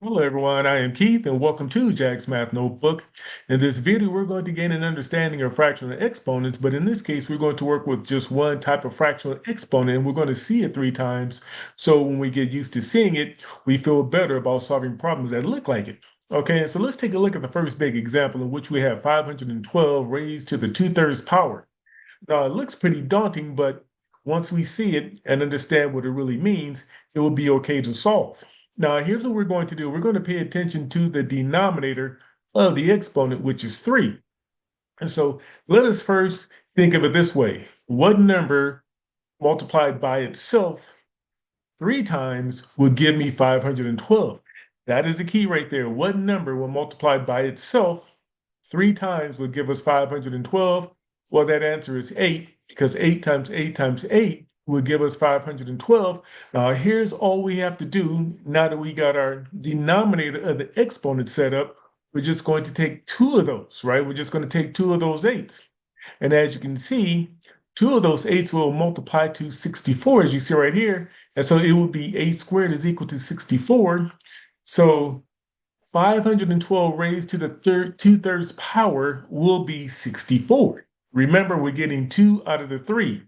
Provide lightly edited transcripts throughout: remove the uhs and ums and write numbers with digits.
Hello everyone, I am Keith and welcome to Jack's Math Notebook. In this video, we're going to gain an understanding of fractional exponents, but in this case, we're going to work with just one type of fractional exponent and we're going to see it 3 times. So when we get used to seeing it, we feel better about solving problems that look like it. Okay, so let's take a look at the first big example in which we have 512 raised to the 2/3 power. Now, it looks pretty daunting, but once we see it and understand what it really means, it will be okay to solve. Now, here's what we're going to do. We're going to pay attention to the denominator of the exponent, which is 3. And so let us first think of it this way. What number multiplied by itself 3 times will give me 512? That is the key right there. What number will multiply by itself 3 times will give us 512? Well, that answer is 8, because 8 times 8 times 8 will give us 512. Now, here's all we have to do now that we got our denominator of the exponent set up. We're just going to take 2 of those, right? We're just going to take 2 of those 8s. And as you can see, 2 of those 8s will multiply to 64, as you see right here. And so it would be 8 squared is equal to 64. So 512 raised to the 2/3 power will be 64. Remember, we're getting 2 out of the 3.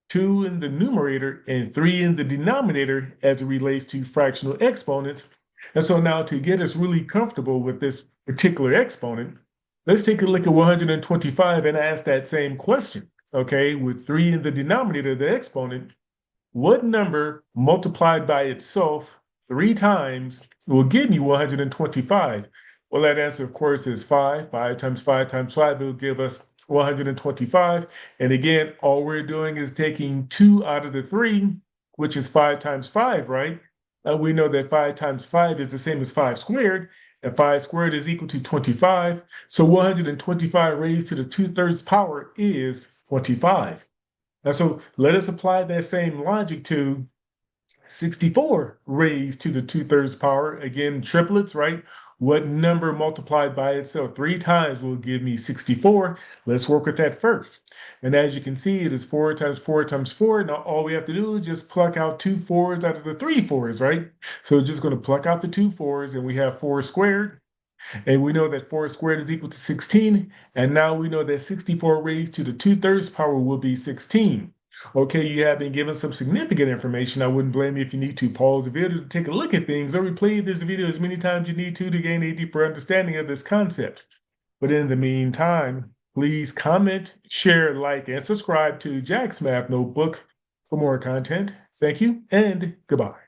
2 in the numerator and 3 in the denominator as it relates to fractional exponents. And so now to get us really comfortable with this particular exponent, let's take a look at 125 and ask that same question. Okay, with 3 in the denominator of the exponent, what number multiplied by itself 3 times will give me 125? Well, that answer, of course, is 5. 5 times 5 times 5 will give us 125. And again, all we're doing is taking 2 out of the 3, which is 5 times 5, right? We know that 5 times 5 is the same as 5 squared, and 5 squared is equal to 25. So 125 raised to the 2/3 power is 25. And so let us apply that same logic to 64 raised to the 2/3 power. Again, triplets, right? What number multiplied by itself 3 times will give me 64? Let's work with that first. And as you can see, it is 4 times 4 times 4. Now, all we have to do is just pluck out 2 4s out of the 3 4s, right? So we're just going to pluck out the 2 4s, and we have 4 squared. And we know that 4 squared is equal to 16. And now we know that 64 raised to the 2/3 power will be 16. Okay, you have been given some significant information. I wouldn't blame you if you need to pause the video to take a look at things or replay this video as many times you need to gain a deeper understanding of this concept. But in the meantime, please comment, share, like, and subscribe to Jack's Math Notebook for more content. Thank you and goodbye.